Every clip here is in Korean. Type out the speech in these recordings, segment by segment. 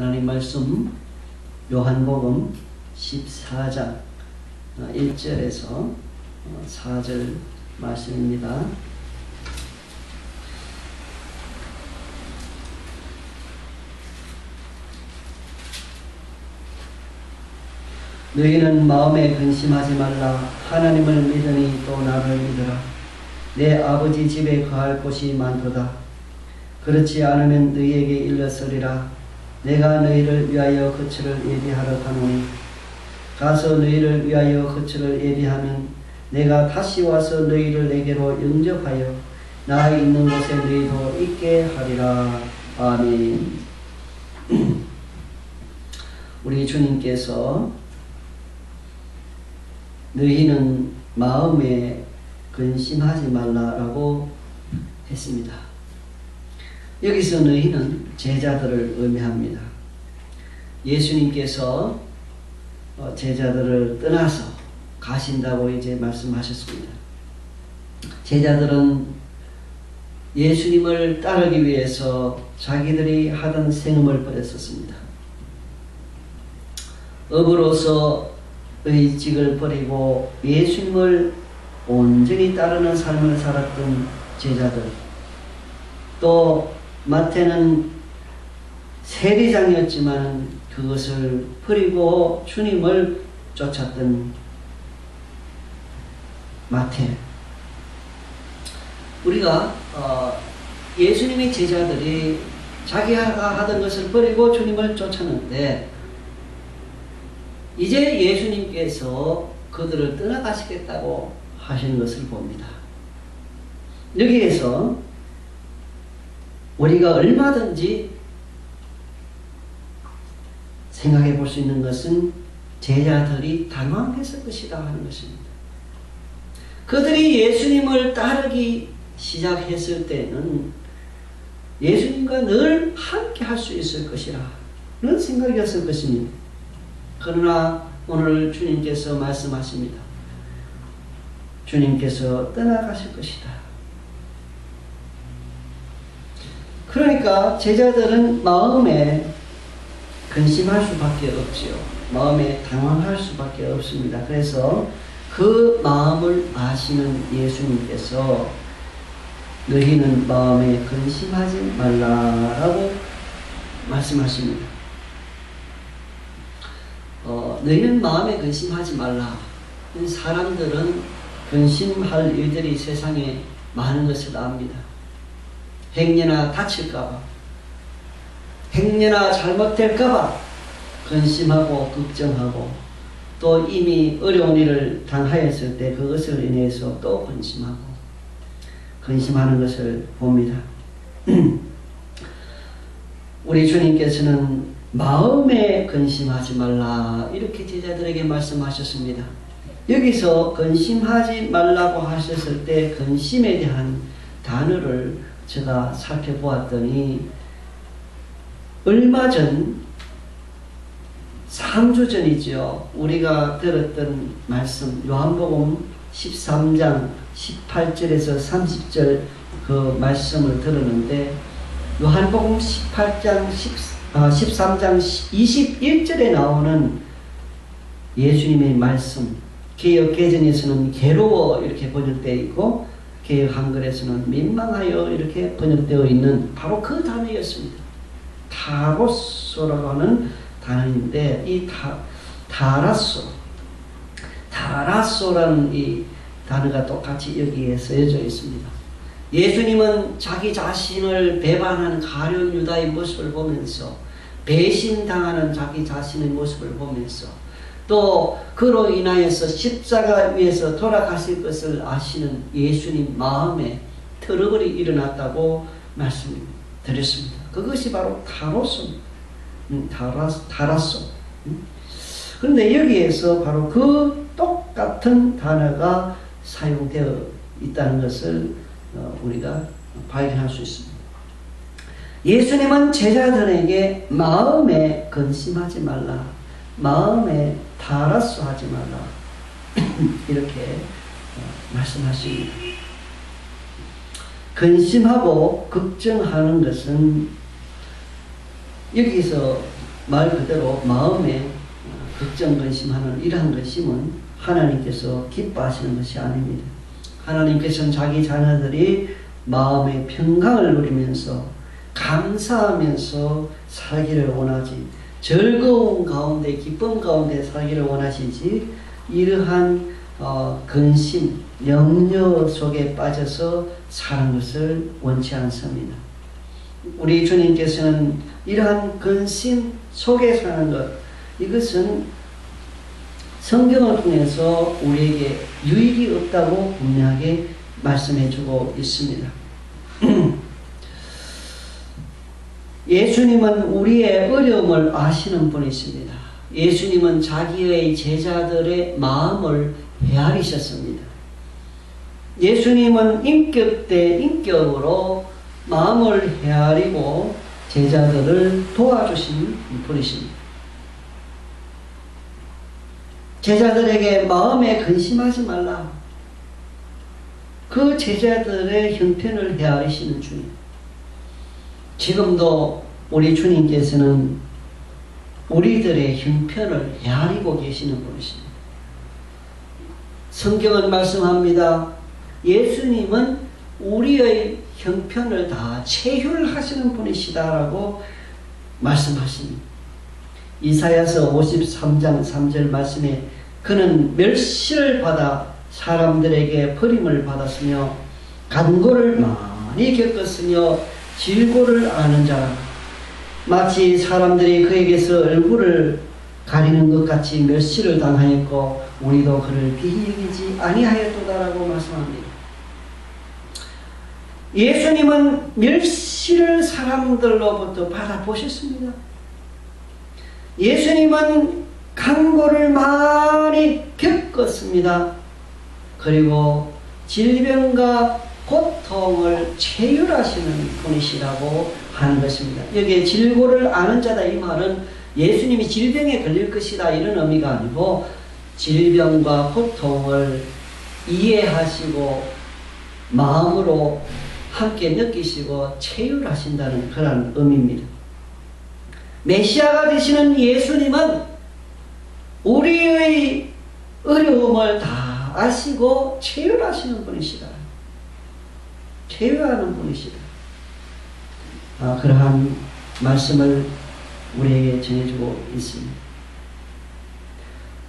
하나님 말씀 요한복음 14장 1절에서 4절 말씀입니다. 너희는 마음에 근심하지 말라. 하나님을 믿으니 또 나를 믿으라. 내 아버지 집에 거할 곳이 많도다. 그렇지 않으면 너희에게 일렀으리라. 내가 너희를 위하여 거처를 예비하러 가노니 가서 너희를 위하여 거처를 예비하면 내가 다시 와서 너희를 내게로 영접하여 나 있는 곳에 너희도 있게 하리라. 아멘. 우리 주님께서 너희는 마음에 근심하지 말라라고 했습니다. 여기서 너희는 제자들을 의미합니다. 예수님께서 제자들을 떠나서 가신다고 이제 말씀하셨습니다. 제자들은 예수님을 따르기 위해서 자기들이 하던 생업을 버렸었습니다. 업으로서 의직을 버리고 예수님을 온전히 따르는 삶을 살았던 제자들, 또 마태는 세리장이었지만 그것을 버리고 주님을 쫓았던 마태. 우리가 예수님의 제자들이 자기가 하던 것을 버리고 주님을 쫓았는데 이제 예수님께서 그들을 떠나가시겠다고 하시는 것을 봅니다. 여기에서 우리가 얼마든지 생각해 볼 수 있는 것은 제자들이 당황했을 것이다 하는 것입니다. 그들이 예수님을 따르기 시작했을 때는 예수님과 늘 함께 할 수 있을 것이라는 생각이었을 것입니다. 그러나 오늘 주님께서 말씀하십니다. 주님께서 떠나가실 것이다. 그러니까 제자들은 마음에 근심할 수밖에 없지요. 마음에 당황할 수밖에 없습니다. 그래서 그 마음을 아시는 예수님께서 너희는 마음에 근심하지 말라라고 말씀하십니다. 너희는 마음에 근심하지 말라. 사람들은 근심할 일들이 세상에 많은 것을 압니다. 행여나 다칠까봐, 행여나 잘못될까봐 근심하고 걱정하고, 또 이미 어려운 일을 당하였을 때 그것을 인해서 또 근심하는 것을 봅니다. 우리 주님께서는 마음에 근심하지 말라 이렇게 제자들에게 말씀하셨습니다. 여기서 근심하지 말라고 하셨을 때 근심에 대한 단어를 제가 살펴보았더니 얼마 전 3주 전이죠. 우리가 들었던 말씀 요한복음 13장 18절에서 30절 그 말씀을 들었는데 요한복음 13장 21절에 나오는 예수님의 말씀, 개역 개정에서는 괴로워 이렇게 번역되어 있고 개역 한글에서는 민망하여 이렇게 번역되어 있는 바로 그 단어였습니다. 타로소라고 하는 단어인데 이 타라소라는 이 단어가 똑같이 여기에 쓰여져 있습니다. 예수님은 자기 자신을 배반하는 가룟 유다의 모습을 보면서 배신당하는 자기 자신의 모습을 보면서 또 그로 인하여서 십자가 위에서 돌아가실 것을 아시는 예수님 마음에 트러블이 일어났다고 말씀드렸습니다. 그것이 바로 타라소. 그런데 여기에서 바로 그 똑같은 단어가 사용되어 있다는 것을 우리가 발견할 수 있습니다. 예수님은 제자들에게 마음에 근심하지 말라, 마음에 타라소하지 말라 이렇게 말씀하십니다. 근심하고 걱정하는 것은 여기서 말 그대로 마음에 걱정 근심하는 이러한 근심은 하나님께서 기뻐하시는 것이 아닙니다. 하나님께서는 자기 자녀들이 마음의 평강을 누리면서 감사하면서 살기를 원하지, 즐거운 가운데 기쁨 가운데 살기를 원하시지, 이러한 근심, 염려 속에 빠져서 사는 것을 원치 않습니다. 우리 주님께서는 이러한 근심 속에 사는 것, 이것은 성경을 통해서 우리에게 유익이 없다고 분명하게 말씀해주고 있습니다. 예수님은 우리의 어려움을 아시는 분이십니다. 예수님은 자기의 제자들의 마음을 헤아리셨습니다. 예수님은 인격 대 인격으로 마음을 헤아리고 제자들을 도와주신 분이십니다. 제자들에게 마음에 근심하지 말라. 그 제자들의 형편을 헤아리시는 주님. 지금도 우리 주님께서는 우리들의 형편을 헤아리고 계시는 분이십니다. 성경은 말씀합니다. 예수님은 우리의 형편을 다 체휼하시는 분이시다라고 말씀하십니다. 이사야서 53장 3절 말씀에 그는 멸시를 받아 사람들에게 버림을 받았으며 간고를 많이 겪었으며 질고를 아는 자라. 마치 사람들이 그에게서 얼굴을 가리는 것 같이 멸시를 당하였고 우리도 그를 비히 여기지 아니하였도다라고 말씀합니다. 예수님은 멸시를 사람들로부터 받아보셨습니다. 예수님은 간고를 많이 겪었습니다. 그리고 질병과 고통을 체휼하시는 분이시라고 하는 것입니다. 여기에 질고를 아는 자다 이 말은 예수님이 질병에 걸릴 것이다 이런 의미가 아니고 질병과 고통을 이해하시고 마음으로 함께 느끼시고 체휼하신다는 그런 의미입니다. 메시아가 되시는 예수님은 우리의 어려움을 다 아시고 체휼하시는 분이시다. 체휼하는 분이시다. 그러한 말씀을 우리에게 전해주고 있습니다.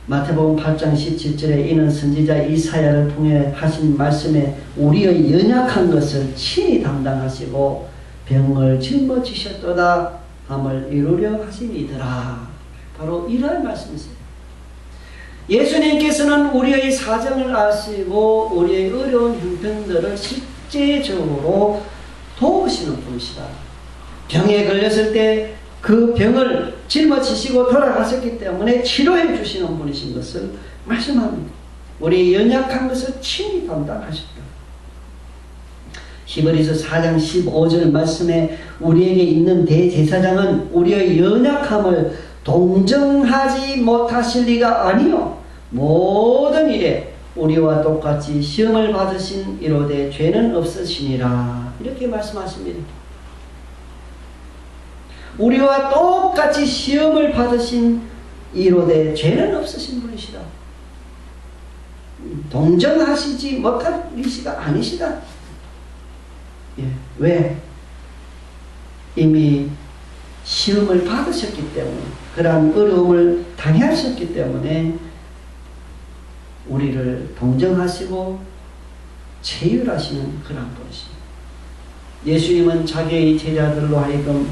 마태복음 8장 17절에 이는 선지자 이사야를 통해 하신 말씀에 우리의 연약한 것을 친히 담당하시고 병을 짊어지셨도다 함을 이루려 하심이더라. 바로 이러한 말씀이세요. 예수님께서는 우리의 사정을 아시고 우리의 어려운 형편들을 실제적으로 도우시는 분이시다. 병에 걸렸을 때 그 병을 짊어지시고 돌아가셨기 때문에 치료해 주시는 분이신 것을 말씀합니다. 우리의 연약한 것을 친히 담당하셨다. 히브리서 4장 15절 말씀에 우리에게 있는 대제사장은 우리의 연약함을 동정하지 못하실 리가 아니요 모든 일에 우리와 똑같이 시험을 받으신 이로되 죄는 없으시니라. 이렇게 말씀하십니다. 우리와 똑같이 시험을 받으신 이로되 죄는 없으신 분이시다. 동정하시지 못할 이시가 아니시다. 왜? 이미 시험을 받으셨기 때문에, 그러한 어려움을 당하셨기 때문에 우리를 동정하시고 체휼하시는 그런 분이십니다. 예수님은 자기의 제자들로 하여금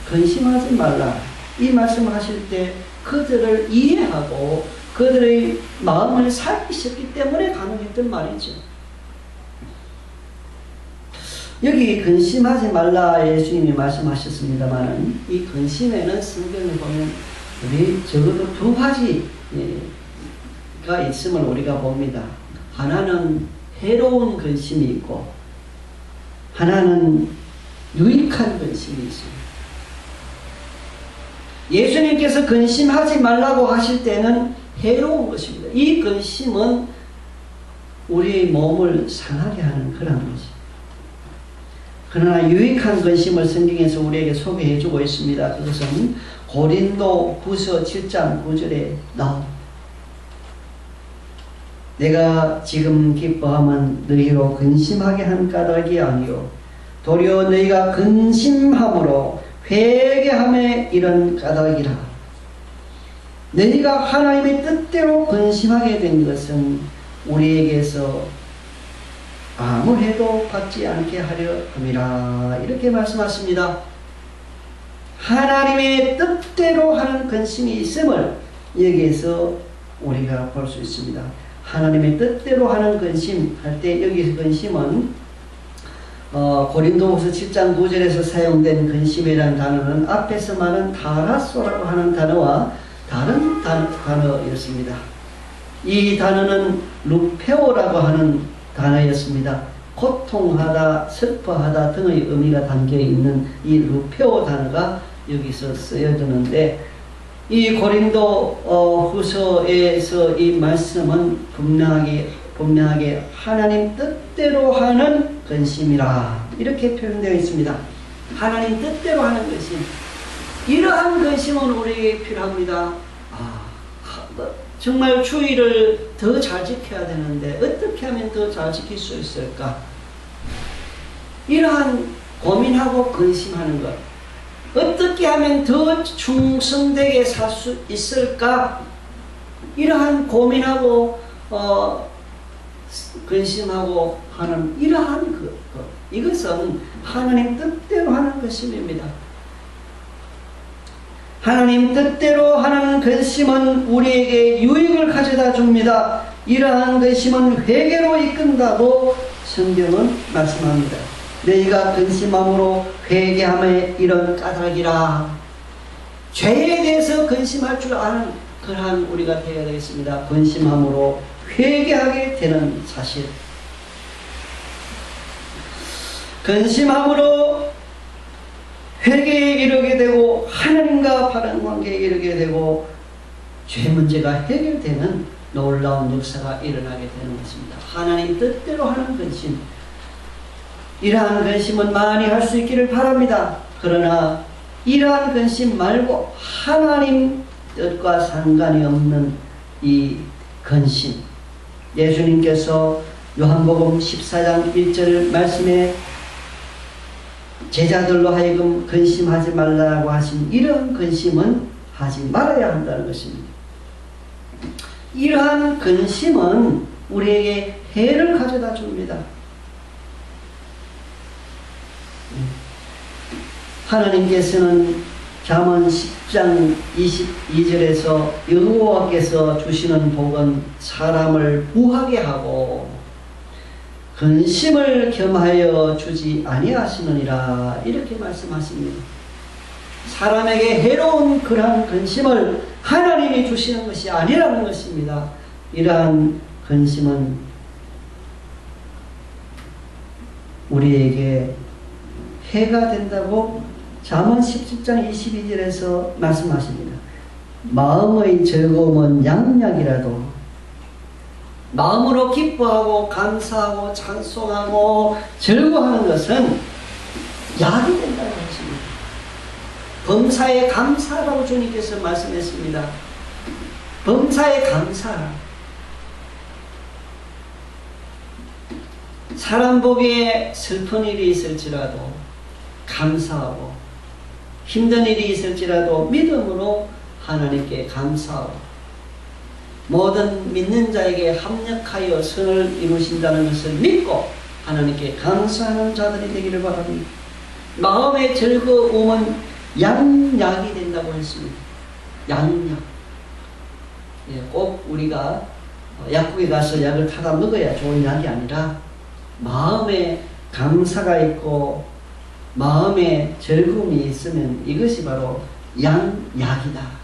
근심하지 말라 이 말씀하실 때 그들을 이해하고 그들의 마음을 살피셨기 때문에 가능했던 말이죠. 여기 근심하지 말라 예수님이 말씀하셨습니다만 이 근심에는 성경에 보면 우리 적어도 두 가지가 있음을 우리가 봅니다. 하나는 해로운 근심이 있고 하나는 유익한 근심이 있습니다. 예수님께서 근심하지 말라고 하실 때는 해로운 것입니다. 이 근심은 우리의 몸을 상하게 하는 그런 것입니다. 그러나 유익한 근심을 성경에서 우리에게 소개해 주고 있습니다. 그것은 고린도 후서 7장 9절에 나옵니다. 내가 지금 기뻐함은 너희로 근심하게 한 까닭이 아니요 도리어 너희가 근심함으로 회개함에 이런 까닭이라. 너희가 하나님의 뜻대로 근심하게 된 것은 우리에게서 아무 해도 받지 않게 하려 함이라. 이렇게 말씀하십니다. 하나님의 뜻대로 하는 근심이 있음을 여기에서 우리가 볼 수 있습니다. 하나님의 뜻대로 하는 근심 할 때 여기서 근심은 고린도후서 7장 9절에서 사용된 근심이라는 단어는 앞에서 말한 타라소라고 하는 단어와 다른 단어였습니다. 이 단어는 루페오라고 하는 단어였습니다. 고통하다, 슬퍼하다 등의 의미가 담겨있는 이 루페오 단어가 여기서 쓰여지는데, 이 고린도 후서에서 이 말씀은 분명하게 하나님 뜻대로 하는 근심이라 이렇게 표현되어 있습니다. 하나님 뜻대로 하는 근심. 이러한 근심은 우리에게 필요합니다. 정말 주의를 더 잘 지켜야 되는데 어떻게 하면 더 잘 지킬 수 있을까? 이러한 고민하고 근심하는 것, 어떻게 하면 더 충성되게 살 수 있을까? 이러한 고민하고 근심하고 하는 이러한 것, 이것은 하나님 뜻대로 하는 근심입니다. 하나님 뜻대로 하는 근심은 우리에게 유익을 가져다 줍니다. 이러한 근심은 회개로 이끈다고 성경은 말씀합니다. 너희가 근심함으로 회개함에 이런 까닭이라. 죄에 대해서 근심할 줄 아는 그러한 우리가 되어야 되겠습니다. 근심함으로 회개하게 되는 사실. 근심함으로 회개에 이르게 되고 하나님과 바른 관계에 이르게 되고 죄 문제가 해결되는 놀라운 역사가 일어나게 되는 것입니다. 하나님 뜻대로 하는 근심. 이러한 근심은 많이 할 수 있기를 바랍니다. 그러나 이러한 근심 말고 하나님 뜻과 상관이 없는 이 근심, 예수님께서 요한복음 14장 1절 말씀에 제자들로 하여금 근심하지 말라고 하신 이러한 근심은 하지 말아야 한다는 것입니다. 이러한 근심은 우리에게 해를 가져다 줍니다. 하나님께서는 잠언 10장 22절에서 여호와께서 주시는 복은 사람을 부하게 하고 근심을 겸하여 주지 아니하시느니라 이렇게 말씀하십니다. 사람에게 해로운 그러한 근심을 하나님이 주시는 것이 아니라는 것입니다. 이러한 근심은 우리에게 해가 된다고 잠언 17장 22절에서 말씀하십니다. 마음의 즐거움은 양약이라도 마음으로 기뻐하고 감사하고 찬송하고 즐거워하는 것은 약이 된다는 것입니다. 범사에 감사라고 주님께서 말씀했습니다. 범사에 감사. 사람 보기에 슬픈 일이 있을지라도 감사하고 힘든 일이 있을지라도 믿음으로 하나님께 감사하고 모든 믿는 자에게 합력하여 선을 이루신다는 것을 믿고 하나님께 감사하는 자들이 되기를 바랍니다. 마음의 즐거움은 양약이 된다고 했습니다. 양약. 꼭 우리가 약국에 가서 약을 타다 먹어야 좋은 약이 아니라 마음에 감사가 있고 마음에 즐거움이 있으면 이것이 바로 양약이다.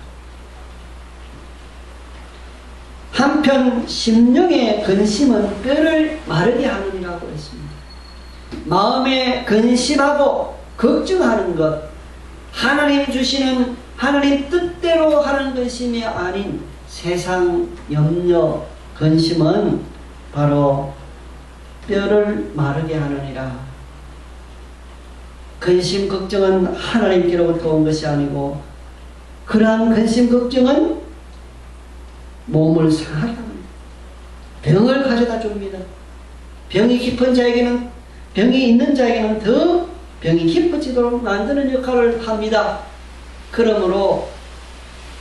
한편 심령의 근심은 뼈를 마르게 하느니라고 했습니다. 마음에 근심하고 걱정하는 것, 하나님 주시는 하나님 뜻대로 하는 근심이 아닌 세상 염려, 근심은 바로 뼈를 마르게 하느니라. 근심, 걱정은 하나님께로부터 온 것이 아니고 그러한 근심 걱정은 몸을 상하게 합니다. 병을 가져다 줍니다. 병이 깊은 자에게는, 병이 있는 자에게는 더 병이 깊어지도록 만드는 역할을 합니다. 그러므로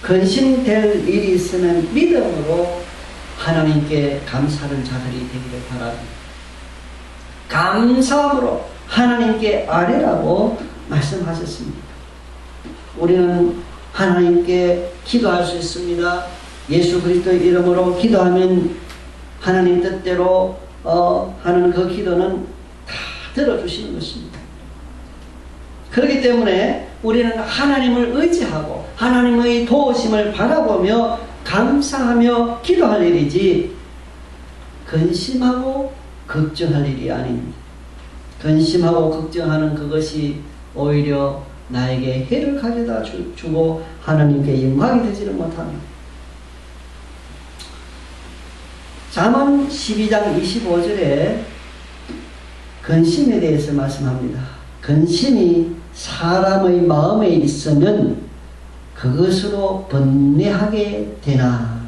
근심될 일이 있으면 믿음으로 하나님께 감사하는 자들이 되기를 바랍니다. 감사함으로 하나님께 아뢰라고 말씀하셨습니다. 우리는 하나님께 기도할 수 있습니다. 예수 그리스도의 이름으로 기도하면 하나님 뜻대로 하는 그 기도는 다 들어주시는 것입니다. 그렇기 때문에 우리는 하나님을 의지하고 하나님의 도우심을 바라보며 감사하며 기도할 일이지 근심하고 걱정할 일이 아닙니다. 근심하고 걱정하는 그것이 오히려 나에게 해를 가져다 주고 하나님께 영광이 되지를 못합니다. 잠언 12장 25절에 근심에 대해서 말씀합니다. 근심이 사람의 마음에 있으면 그것으로 번뇌하게 되나.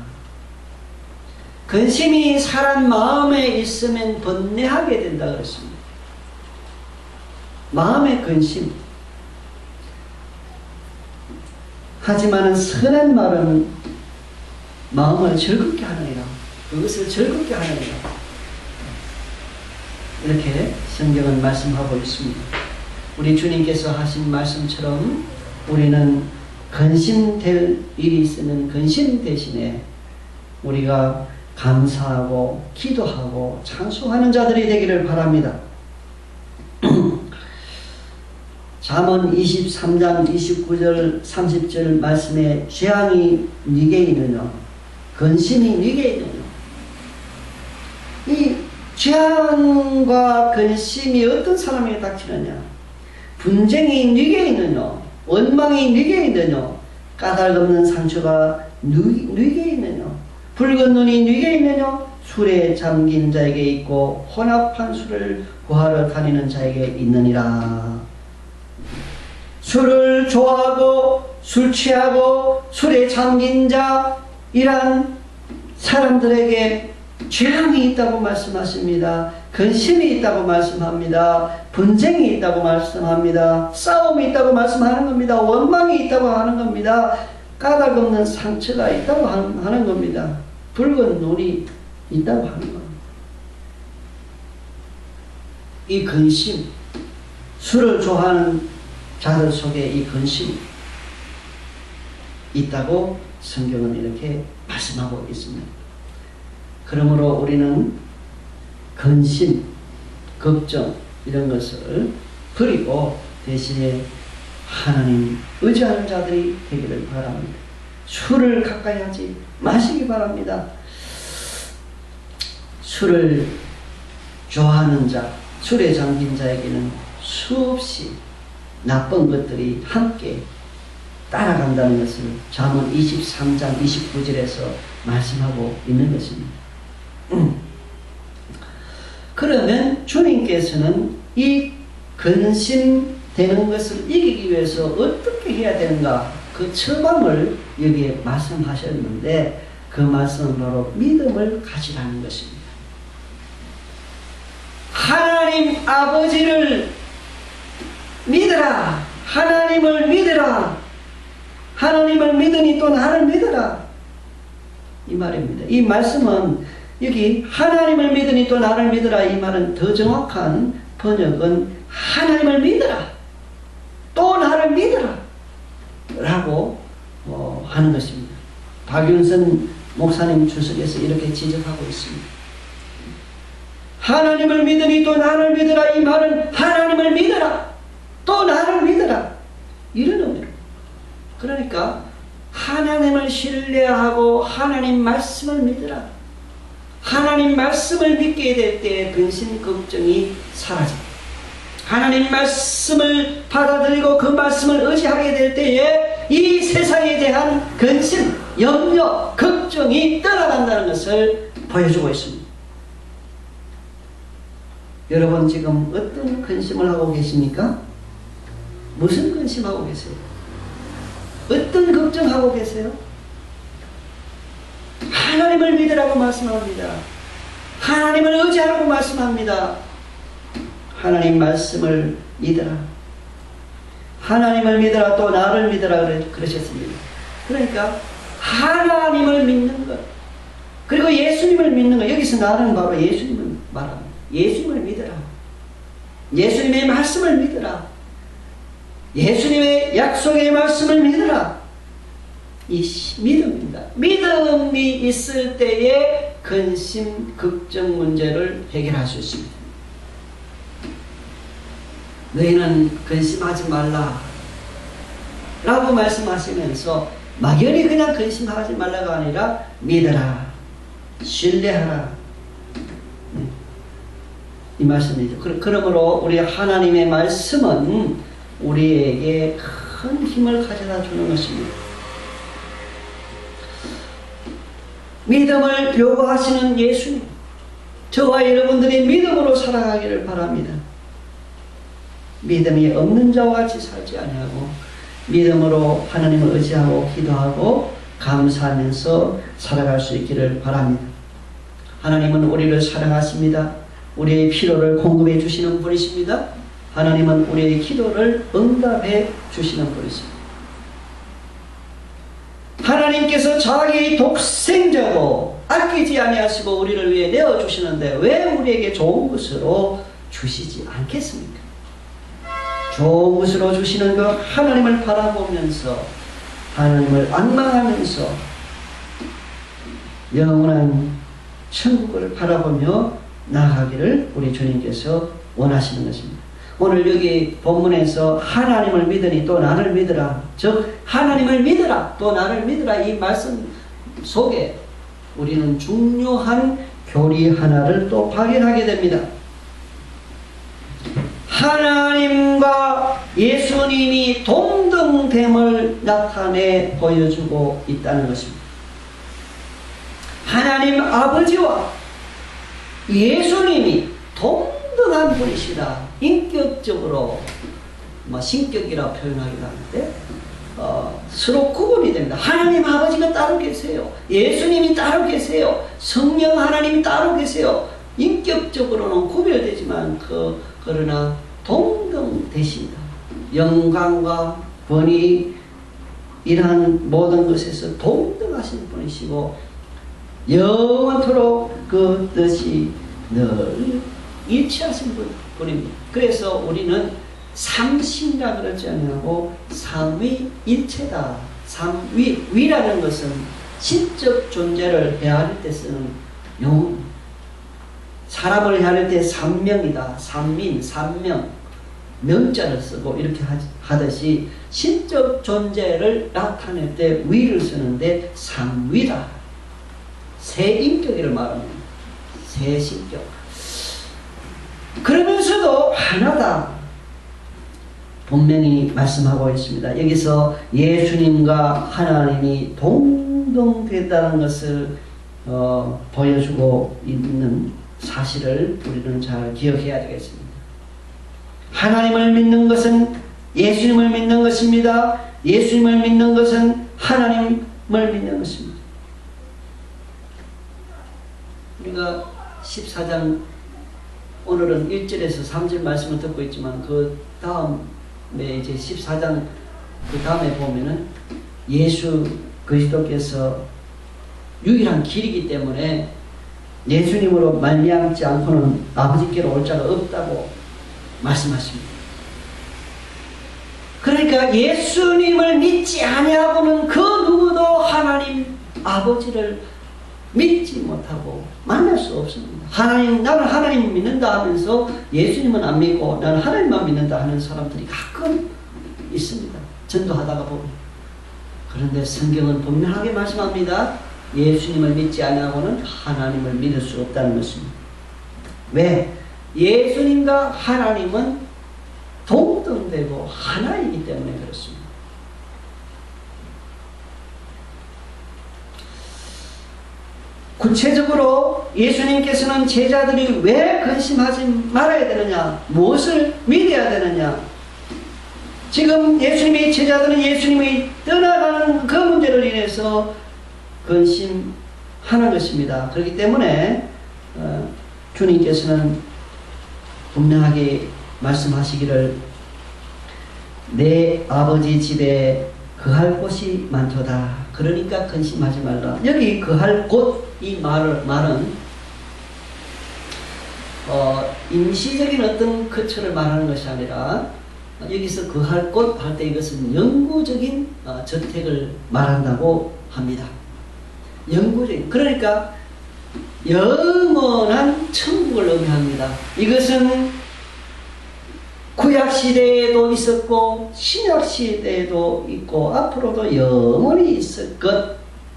근심이 사람 마음에 있으면 번뇌하게 된다 그랬습니다. 마음의 근심. 하지만 선한 말은 마음을 즐겁게 하느니라. 그것을 즐겁게 하느니라. 이렇게 성경은 말씀하고 있습니다. 우리 주님께서 하신 말씀처럼 우리는 근심될 일이 있으면 근심 대신에 우리가 감사하고 기도하고 찬송하는 자들이 되기를 바랍니다. 잠언 23장 29절 30절 말씀에 재앙이 네게 있느냐 근심이 네게 있느냐. 이 재앙과 근심이 어떤 사람에게 닥치느냐. 분쟁이 네게 있느냐 원망이 네게 있느냐 까닭없는 상처가 네게 있느냐 붉은 눈이 네게 있느냐 술에 잠긴 자에게 있고 혼합한 술을 구하러 다니는 자에게 있느니라. 술을 좋아하고 술 취하고 술에 잠긴 자 이란 사람들에게 죄악이 있다고 말씀하십니다. 근심이 있다고 말씀합니다. 분쟁이 있다고 말씀합니다. 싸움이 있다고 말씀하는 겁니다. 원망이 있다고 하는 겁니다. 까닭없는 상처가 있다고 하는 겁니다. 붉은 눈이 있다고 하는 겁니다. 이 근심, 술을 좋아하는 자들 속에 이 근심이 있다고 성경은 이렇게 말씀하고 있습니다. 그러므로 우리는 근심, 걱정 이런 것을 버리고 대신에 하나님 의지하는 자들이 되기를 바랍니다. 술을 가까이 하지 마시기 바랍니다. 술을 좋아하는 자, 술에 잠긴 자에게는 수없이 나쁜 것들이 함께 따라간다는 것을 잠언 23장 29절에서 말씀하고 있는 것입니다. 그러면 주님께서는 이 근심되는 것을 이기기 위해서 어떻게 해야 되는가 그 처방을 여기에 말씀하셨는데 그 말씀은 바로 믿음을 가지라는 것입니다. 하나님 아버지를 믿으라. 하나님을 믿으라. 하나님을 믿으니 또 나를 믿으라. 이 말입니다. 이 말씀은 여기 하나님을 믿으니 또 나를 믿으라 이 말은 더 정확한 번역은 하나님을 믿으라. 또 나를 믿으라. 라고 하는 것입니다. 박윤선 목사님 주석에서 이렇게 지적하고 있습니다. 하나님을 믿으니 또 나를 믿으라 이 말은 하나님을 믿으라. 또 나를 믿으라. 이런 의미로. 그러니까 하나님을 신뢰하고 하나님 말씀을 믿으라. 하나님 말씀을 믿게 될 때 근심 걱정이 사라집니다. 하나님 말씀을 받아들이고 그 말씀을 의지하게 될 때에 이 세상에 대한 근심, 염려, 걱정이 떠나간다는 것을 보여주고 있습니다. 여러분 지금 어떤 근심을 하고 계십니까? 무슨 근심하고 계세요? 어떤 걱정하고 계세요? 하나님을 믿으라고 말씀합니다. 하나님을 의지하라고 말씀합니다. 하나님 말씀을 믿으라. 하나님을 믿으라, 또 나를 믿으라 그러셨습니다. 그러니까 하나님을 믿는 것, 그리고 예수님을 믿는 것, 여기서 나는 바로 예수님을 말합니다. 예수님을 믿으라. 예수님의 말씀을 믿으라. 예수님의 약속의 말씀을 믿으라. 이 믿음입니다. 믿음이 있을 때에 근심, 걱정 문제를 해결할 수 있습니다. 너희는 근심하지 말라 라고 말씀하시면서 막연히 그냥 근심하지 말라가 아니라 믿어라, 신뢰하라, 이 말씀이죠. 그러므로 우리 하나님의 말씀은 우리에게 큰 힘을 가져다 주는 것입니다. 믿음을 요구하시는 예수님, 저와 여러분들이 믿음으로 살아가기를 바랍니다. 믿음이 없는 자와 같이 살지 아니하고 믿음으로 하나님을 의지하고 기도하고 감사하면서 살아갈 수 있기를 바랍니다. 하나님은 우리를 사랑하십니다. 우리의 필요를 공급해 주시는 분이십니다. 하나님은 우리의 기도를 응답해 주시는 분이십니다. 하나님께서 자기 독생자고 아끼지 아니하시고 우리를 위해 내어주시는데 왜 우리에게 좋은 것으로 주시지 않겠습니까? 좋은 것으로 주시는 그 하나님을 바라보면서, 하나님을 앙망하면서 영원한 천국을 바라보며 나아가기를 우리 주님께서 원하시는 것입니다. 오늘 여기 본문에서 하나님을 믿으니 또 나를 믿으라, 즉 하나님을 믿으라 또 나를 믿으라, 이 말씀 속에 우리는 중요한 교리 하나를 또 발견하게 됩니다. 하나님과 예수님이 동등됨을 나타내 보여주고 있다는 것입니다. 하나님 아버지와 예수님이 동등한 분이시다. 인격적으로 신격이라 표현하기도 하는데 서로 구분이 됩니다. 하나님 아버지가 따로 계세요. 예수님이 따로 계세요. 성령 하나님이 따로 계세요. 인격적으로는 구별되지만 그러나 동등되십니다. 영광과 권위 이러한 모든 것에서 동등하신 분이시고 영원토록 그 뜻이 늘 일치하신 분입니다. 그래서 우리는 삼신이라 그러지 아니하고 삼위일체다. 위라는 것은 신적 존재를 헤아릴 때 쓰는 용어, 사람을 헤아릴 때 삼명이다. 삼민, 삼명, 명자를 쓰고 이렇게 하듯이 신적 존재를 나타낼 때 위를 쓰는데 삼위다. 세 인격을 말합니다. 세 신격. 그러면서도 하나다. 분명히 말씀하고 있습니다. 여기서 예수님과 하나님이 동등되다는 것을 보여주고 있는 사실을 우리는 잘 기억해야 되겠습니다. 하나님을 믿는 것은 예수님을 믿는 것입니다. 예수님을 믿는 것은 하나님을 믿는 것입니다. 우리가 14장 오늘은 1절에서 3절 말씀을 듣고 있지만 그 다음에 이제 14장 그 다음에 보면은 예수 그리스도께서 유일한 길이기 때문에 예수님으로 말미암지 않고는 아버지께로 올 자가 없다고 말씀하십니다. 그러니까 예수님을 믿지 아니하고는 그 누구도 하나님 아버지를 믿지 못하고 만날 수 없습니다. 나는 하나님 믿는다 하면서 예수님은 안 믿고 나는 하나님만 믿는다 하는 사람들이 가끔 있습니다. 전도하다가 보면. 그런데 성경은 분명하게 말씀합니다. 예수님을 믿지 아니하고는 하나님을 믿을 수 없다는 것입니다. 왜? 예수님과 하나님은 동등되고 하나이기 때문에 그렇습니다. 구체적으로 예수님께서는 제자들이 왜 근심하지 말아야 되느냐, 무엇을 믿어야 되느냐, 지금 예수님의 제자들은 예수님이 떠나가는 그 문제를 인해서 근심하는 것입니다. 그렇기 때문에 주님께서는 분명하게 말씀하시기를 내 아버지 집에 거할 곳이 많도다. 그러니까 근심하지 말라. 여기 거할 곳, 이 말은 임시적인 어떤 거처를 말하는 것이 아니라 여기서 거할 곳 할 때 이것은 영구적인 저택을 말한다고 합니다. 영구적인, 그러니까 영원한 천국을 의미합니다. 이것은 구약시대에도 있었고 신약시대에도 있고 앞으로도 영원히 있을 것,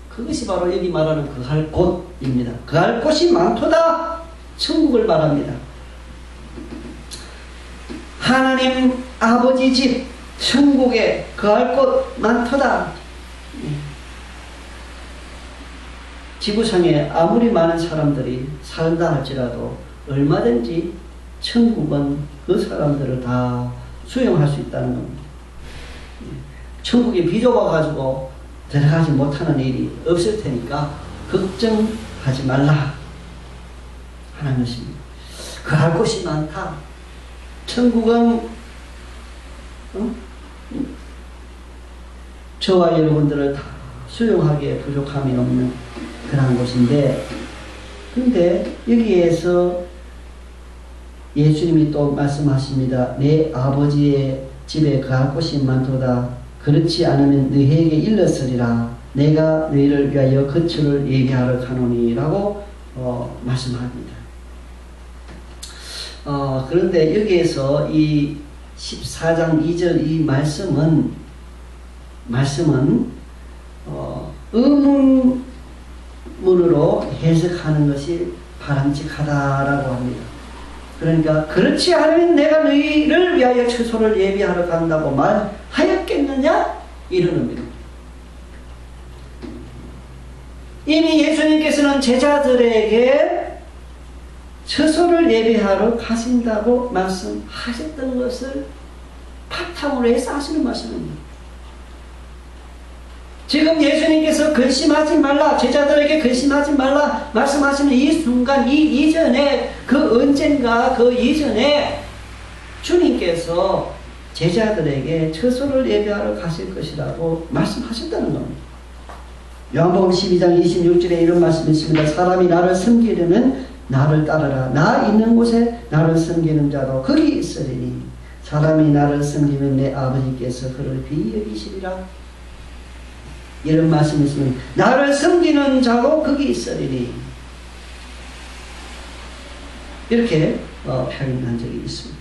그것이 바로 여기 말하는 거할 곳입니다. 거할 곳이 많도다. 천국을 말합니다. 하나님 아버지 집 천국에 거할 곳 많도다. 지구상에 아무리 많은 사람들이 살다 할지라도 얼마든지 천국은 그 사람들을 다 수용할 수 있다는 겁니다. 천국이 비좁아가지고 들어가지 못하는 일이 없을 테니까 걱정하지 말라 하는 것입니다. 거할 곳이 많다. 천국은 저와 여러분들을 다 수용하기에 부족함이 없는 그런 곳인데, 근데 여기에서 예수님이 또 말씀하십니다. 내 아버지의 집에 거할 곳이 많도다. 그렇지 않으면 너희에게 일렀으리라. 내가 너희를 위하여 거처를 예비하러 가노니 라고 말씀합니다. 그런데 여기에서 이 14장 2절 이 말씀은 의문문으로 해석하는 것이 바람직하다라고 합니다. 그러니까 그렇지 않으면 내가 너희를 위하여 처소를 예비하러 간다고 말하였겠느냐? 이런 의미입니다. 이미 예수님께서는 제자들에게 처소를 예비하러 가신다고 말씀하셨던 것을 바탕으로 해서 하시는 말씀입니다. 지금 예수님께서 근심하지 말라, 제자들에게 근심하지 말라 말씀하시는 이 순간, 이 이전에, 그 언젠가 그 이전에 주님께서 제자들에게 처소를 예비하러 가실 것이라고 말씀하셨다는 겁니다. 요한복음 12장 26절에 이런 말씀이 있습니다. 사람이 나를 섬기려면 나를 따르라. 나 있는 곳에 나를 섬기는 자도 거기 있으리니 사람이 나를 섬기면 내 아버지께서 그를 비여기시리라. 이런 말씀이 있으면 나를 섬기는 자도 거기 있으리니 이렇게 표현한 적이 있습니다.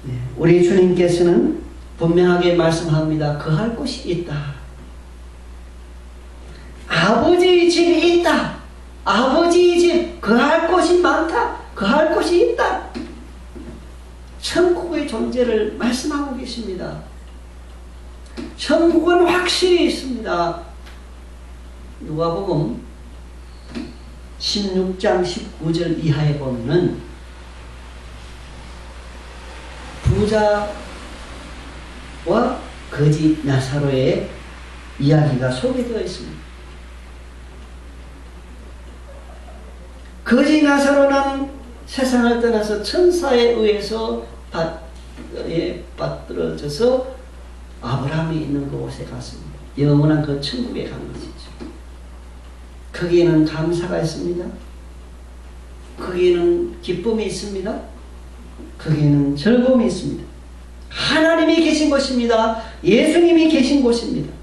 네, 우리 주님께서는 분명하게 말씀합니다. 거할 곳이 있다. 아버지 집이 있다. 아버지 집 거할 곳이 많다. 거할 곳이 있다. 천국의 존재를 말씀하고 계십니다. 천국은 확실히 있습니다. 누가복음 16장 19절 이하에 보면은 부자와 거지 나사로의 이야기가 소개되어 있습니다. 거지 나사로는 세상을 떠나서 천사에 의해서 받들어져서 아브라함이 있는 그곳에 갔습니다. 영원한 그 천국에 간 것이죠. 거기에는 감사가 있습니다. 거기에는 기쁨이 있습니다. 거기에는 즐거움이 있습니다. 하나님이 계신 곳입니다. 예수님이 계신 곳입니다.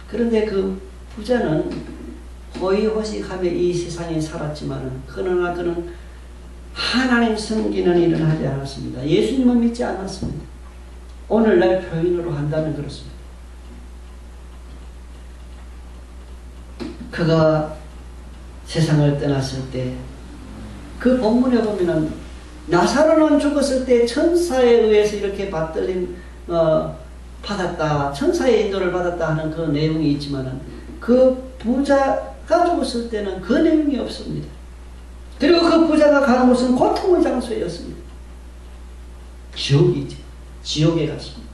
그런데 그 부자는 호의호식하며 이 세상에 살았지만 그러나 그는 하나님 섬기는 일은 하지 않았습니다. 예수님을 믿지 않았습니다. 오늘날 표현으로 한다면 그렇습니다. 그가 세상을 떠났을 때 그 본문에 보면은 나사로는 죽었을 때 천사에 의해서 이렇게 받았다, 천사의 인도를 받았다 하는 그 내용이 있지만은 그 부자가 죽었을 때는 그 내용이 없습니다. 그리고 그 부자가 가는 곳은 고통의 장소였습니다. 지옥이죠. 지옥에 갔습니다.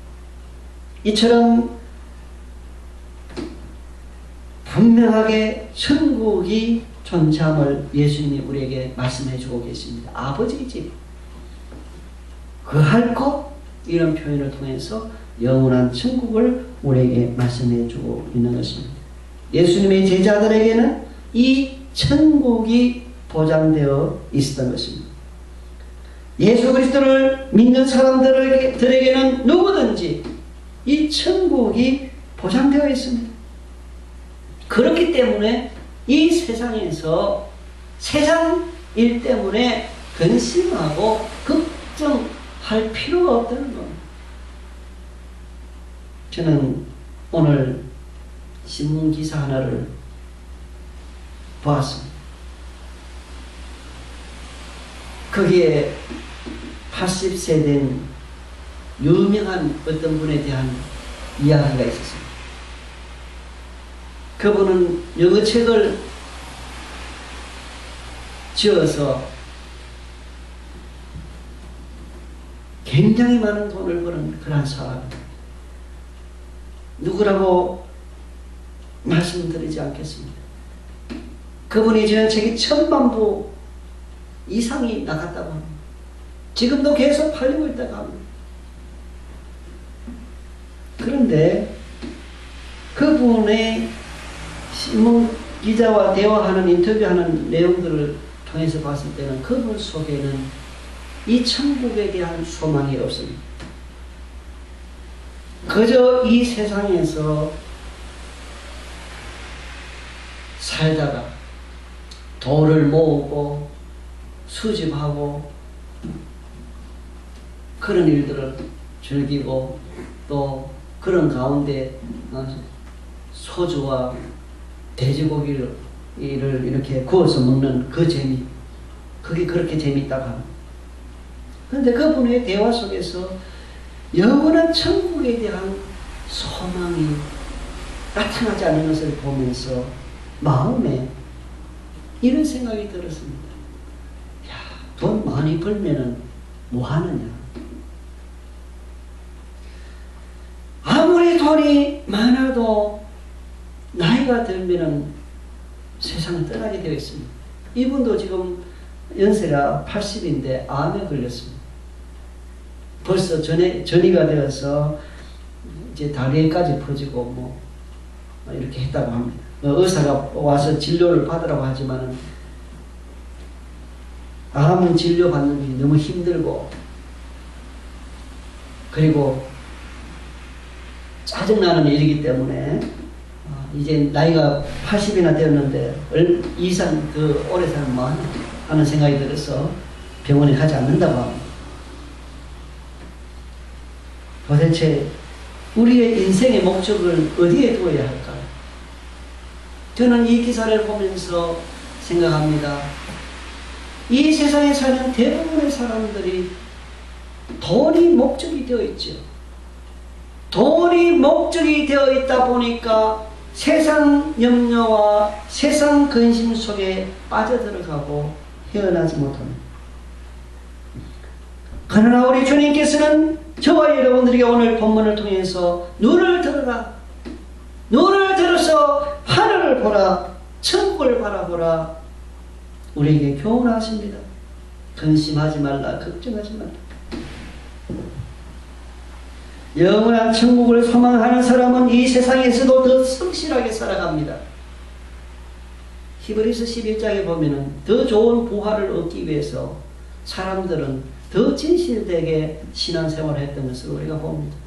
이처럼 분명하게 천국이 존재함을 예수님이 우리에게 말씀해 주고 계십니다. 아버지 집, 거할 곳, 이런 표현을 통해서 영원한 천국을 우리에게 말씀해 주고 있는 것입니다. 예수님의 제자들에게는 이 천국이 보장되어 있었던 것입니다. 예수 그리스도를 믿는 사람들에게는 누구든지 이 천국이 보장되어 있습니다. 그렇기 때문에 이 세상에서 세상 일 때문에 근심하고 걱정할 필요가 없다는 겁니다. 저는 오늘 신문기사 하나를 보았습니다. 거기에 80세 된 유명한 어떤 분에 대한 이야기가 있었습니다. 그분은 영어책을 지어서 굉장히 많은 돈을 버는 그런 사람입니다. 누구라고 말씀드리지 않겠습니다. 그분이 지은 책이 1000만 부 이상이 나갔다고 합니다. 지금도 계속 팔리고 있다고 합니다. 그런데 그분의 신문 기자와 대화하는 인터뷰하는 내용들을 통해서 봤을 때는 그분 속에는 이 천국에 대한 소망이 없습니다. 그저 이 세상에서 살다가 돈을 모으고 수집하고 그런 일들을 즐기고 또 그런 가운데 소주와 돼지고기를 이렇게 구워서 먹는 그 재미, 그게 그렇게 재밌다고 합니다. 그런데 그분의 대화 속에서 영원한 천국에 대한 소망이 나타나지 않는 것을 보면서 마음에 이런 생각이 들었습니다. 야, 돈 많이 벌면은 뭐 하느냐? 아무리 돈이 많아도 나이가 들면은 세상을 떠나게 되어 있습니다. 이분도 지금 연세가 80인데 암에 걸렸습니다. 벌써 전이가 되어서 이제 다리에까지 퍼지고 뭐 이렇게 했다고 합니다. 의사가 와서 진료를 받으라고 하지만은 암 진료 받는 게 너무 힘들고 그리고 짜증나는 일이기 때문에 이제 나이가 80이나 되었는데 이상 더 오래 살면 뭐 하는 생각이 들어서 병원에 가지 않는다고 합니다. 도대체 우리의 인생의 목적을 어디에 두어야 할까요? 저는 이 기사를 보면서 생각합니다. 이 세상에 사는 대부분의 사람들이 돈이 목적이 되어 있죠. 돈이 목적이 되어 있다 보니까 세상 염려와 세상 근심 속에 빠져들어가고 헤어나지 못합니다. 그러나 우리 주님께서는 저와 여러분들에게 오늘 본문을 통해서 눈을 들어라, 눈을 들어서 하늘을 보라, 천국을 바라보라, 우리에게 교훈하십니다. 근심하지 말라, 걱정하지 말라. 영원한 천국을 소망하는 사람은 이 세상에서도 더 성실하게 살아갑니다. 히브리서 11장에 보면은 더 좋은 부활을 얻기 위해서 사람들은 더 진실되게 신앙생활을 했던 것을 우리가 봅니다.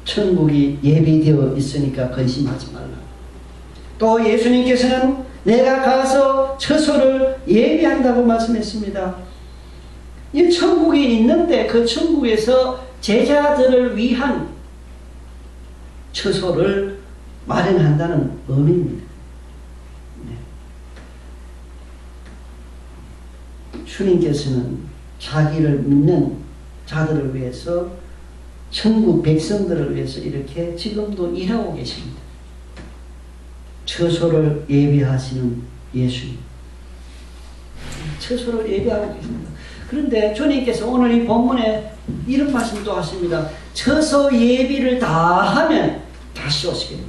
천국이 예비되어 있으니까 근심하지 말라. 또 예수님께서는 내가 가서 처소를 예비한다고 말씀했습니다. 이 천국이 있는데 그 천국에서 제자들을 위한 처소를 마련한다는 의미입니다. 네. 주님께서는 자기를 믿는 자들을 위해서 천국 백성들을 위해서 이렇게 지금도 일하고 계십니다. 처소를 예비하시는 예수님. 처소를 예비하고 계십니다. 그런데 주님께서 오늘 이 본문에 이런 말씀도 하십니다. 처소 예비를 다 하면 다시 오시겠다.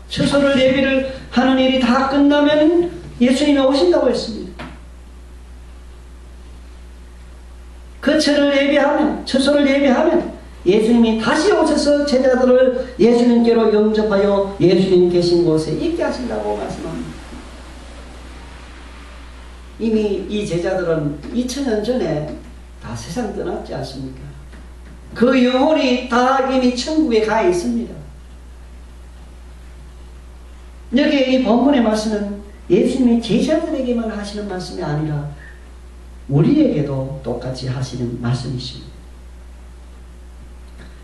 처소를 예비를 하는 일이 다 끝나면 예수님이 오신다고 했습니다. 그 처소를 예비하면 예수님이 다시 오셔서 제자들을 예수님께로 영접하여 예수님 계신 곳에 있게 하신다고 말씀합니다. 이미 이 제자들은 2000년 전에 다 세상 떠났지 않습니까? 그 영혼이 다 이미 천국에 가 있습니다. 여기에 이 본문의 말씀은 예수님이 제자들에게만 하시는 말씀이 아니라 우리에게도 똑같이 하시는 말씀이십니다.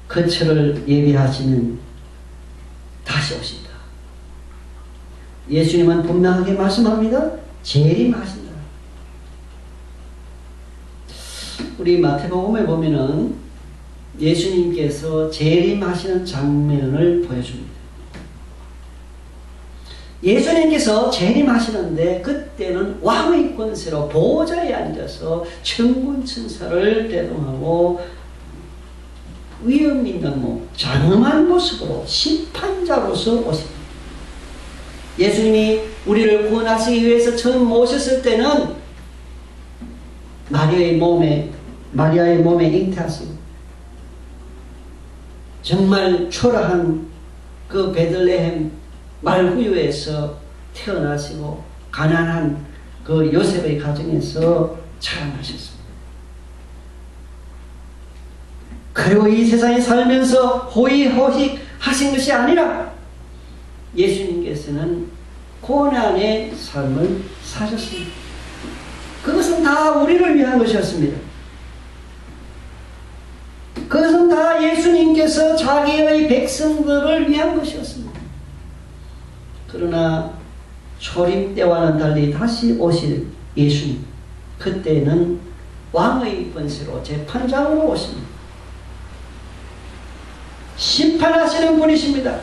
그 처를 예비하시면 다시 오신다. 예수님은 분명하게 말씀합니다. 재림하신다. 우리 마태복음에 보면은 예수님께서 재림하시는 장면을 보여줍니다. 예수님께서 재림하시는데 그때는 왕의 권세로 보좌에 앉아서 천군 천사를 대동하고 위험 있는 장엄한 모습으로 심판자로서 오십니다. 예수님이 우리를 구원하시기 위해서 처음 오셨을 때는 마리아의 몸에 잉태하시고 정말 초라한 그 베들레헴 말구유에서 태어나시고 가난한 그 요셉의 가정에서 자라나셨습니다. 그리고 이 세상에 살면서 호의호식 하신 것이 아니라 예수님께서는 고난의 삶을 사셨습니다. 그것은 다 우리를 위한 것이었습니다. 그것은 다 예수님께서 자기의 백성들을 위한 것이었습니다. 그러나 초림 때와는 달리 다시 오실 예수님, 그때는 왕의 권세로 재판장으로 오십니다. 심판하시는 분이십니다.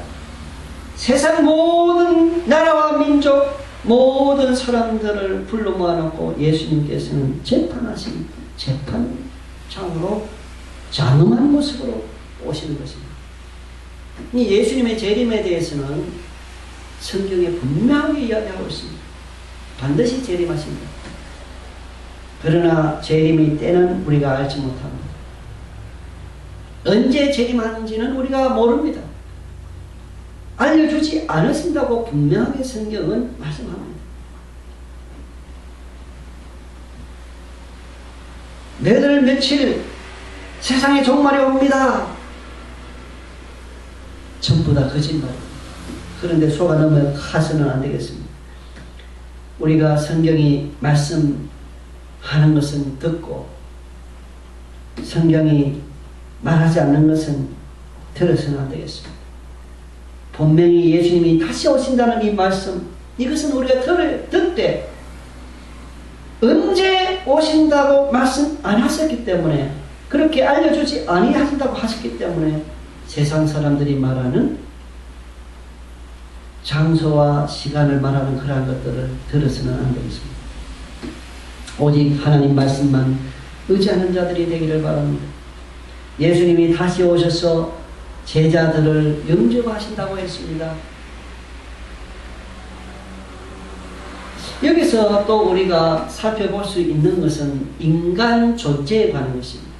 세상 모든 나라와 민족, 모든 사람들을 불러 모아놓고 예수님께서는 재판하신 재판장으로 장엄한 모습으로 오시는 것입니다. 이 예수님의 재림에 대해서는 성경에 분명히 이야기하고 있습니다. 반드시 재림하십니다. 그러나 재림의 때는 우리가 알지 못합니다. 언제 재림하는지는 우리가 모릅니다. 알려주지 않으신다고 분명하게 성경은 말씀합니다. 몇월 며칠 세상에 종말이 옵니다. 전부 다 거짓말입니다. 그런데 속아 넘어가서는 안 되겠습니다. 우리가 성경이 말씀하는 것은 듣고 성경이 말하지 않는 것은 들어서는 안 되겠습니다. 분명히 예수님이 다시 오신다는 이 말씀, 이것은 우리가 듣되 언제 오신다고 말씀 안 하셨기 때문에, 그렇게 알려주지 아니하신다고 하셨기 때문에 세상 사람들이 말하는 장소와 시간을 말하는 그러한 것들을 들어서는 안 되겠습니다. 오직 하나님 말씀만 의지하는 자들이 되기를 바랍니다. 예수님이 다시 오셔서 제자들을 영접하신다고 했습니다. 여기서 또 우리가 살펴볼 수 있는 것은 인간 존재에 관한 것입니다.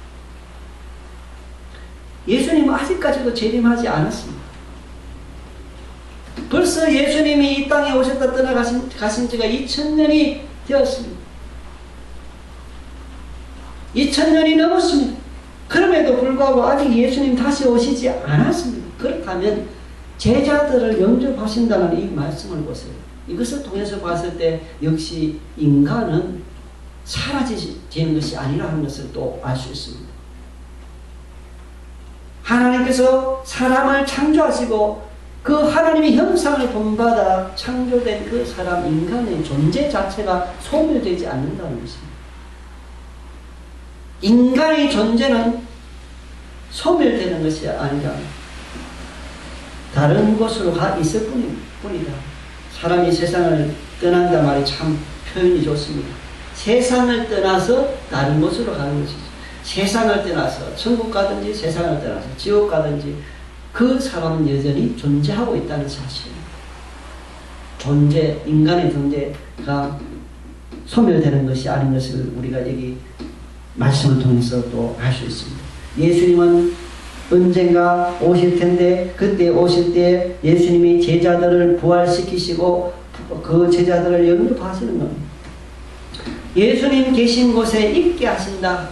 예수님은 아직까지도 재림하지 않았습니다. 벌써 예수님이 이 땅에 오셨다 떠나가신 지가 2000년이 되었습니다. 2000년이 넘었습니다. 그럼에도 불구하고 아직 예수님 다시 오시지 않았습니다. 그렇다면 제자들을 영접하신다는 이 말씀을 보세요. 이것을 통해서 봤을 때 역시 인간은 사라지는 것이 아니라는 것을 또 알 수 있습니다. 하나님께서 사람을 창조하시고 그 하나님의 형상을 본받아 창조된 그 사람 인간의 존재 자체가 소멸되지 않는다는 것입니다. 인간의 존재는 소멸되는 것이 아니라 다른 곳으로 가 있을 뿐이다. 사람이 세상을 떠난다 말이 참 표현이 좋습니다. 세상을 떠나서 다른 곳으로 가는 것이죠. 세상을 떠나서 천국 가든지 세상을 떠나서 지옥 가든지 그 사람은 여전히 존재하고 있다는 사실입니다. 인간의 존재가 소멸되는 것이 아닌 것을 우리가 여기 말씀을 통해서 또 알 수 있습니다. 예수님은 언젠가 오실 텐데 그때 오실 때 예수님이 제자들을 부활시키시고 그 제자들을 영접하시는 겁니다. 예수님 계신 곳에 있게 하신다.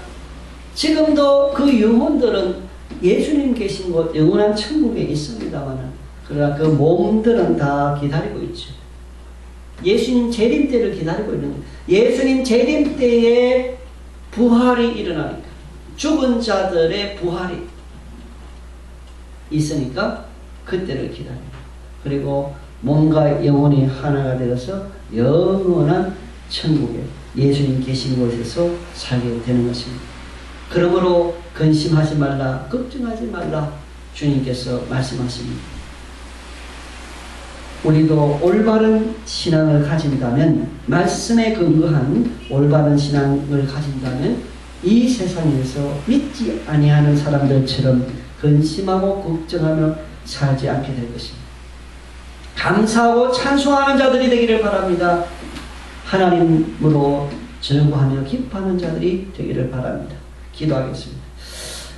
지금도 그 영혼들은 예수님 계신 곳 영원한 천국에 있습니다만 그러나 그 몸들은 다 기다리고 있죠. 예수님 재림 때를 기다리고 있는 거예요. 예수님 재림 때에 부활이 일어나니까 죽은 자들의 부활이 있으니까 그때를 기다립니다. 그리고 몸과 영혼이 하나가 되어서 영원한 천국에 예수님 계신 곳에서 살게 되는 것입니다. 그러므로 근심하지 말라, 걱정하지 말라 주님께서 말씀하십니다. 우리도 올바른 신앙을 가진다면, 말씀에 근거한 올바른 신앙을 가진다면 이 세상에서 믿지 아니하는 사람들처럼 근심하고 걱정하며 살지 않게 될 것입니다. 감사하고 찬송하는 자들이 되기를 바랍니다. 하나님으로 즐거워하며 기뻐하는 자들이 되기를 바랍니다. 기도하겠습니다.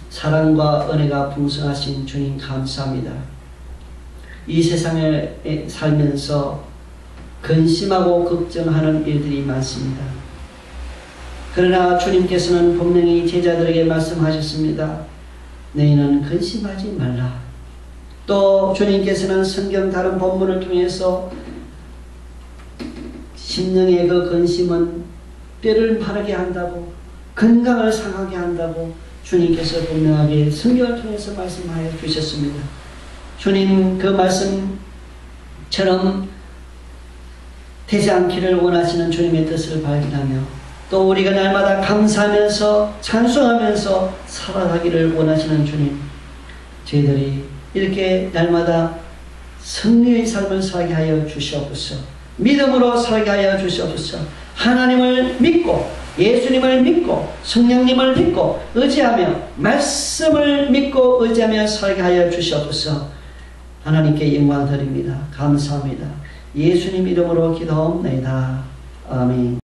사랑과 은혜가 풍성하신 주님 감사합니다. 이 세상에 살면서 근심하고 걱정하는 일들이 많습니다. 그러나 주님께서는 분명히 제자들에게 말씀하셨습니다. 너희는 근심하지 말라. 또 주님께서는 성경 다른 본문을 통해서 심령의 그 근심은 뼈를 마르게 한다고, 건강을 상하게 한다고 주님께서 분명하게 성경을 통해서 말씀하여 주셨습니다. 주님 그 말씀처럼 되지 않기를 원하시는 주님의 뜻을 발견하며 또 우리가 날마다 감사하면서 찬송하면서 살아가기를 원하시는 주님, 저희들이 이렇게 날마다 승리의 삶을 살게 하여 주시옵소서. 믿음으로 살게 하여 주시옵소서. 하나님을 믿고 예수님을 믿고 성령님을 믿고 의지하며 말씀을 믿고 의지하며 살게 하여 주시옵소서. 하나님께 영광 드립니다. 감사합니다. 예수님 이름으로 기도합니다. 아멘.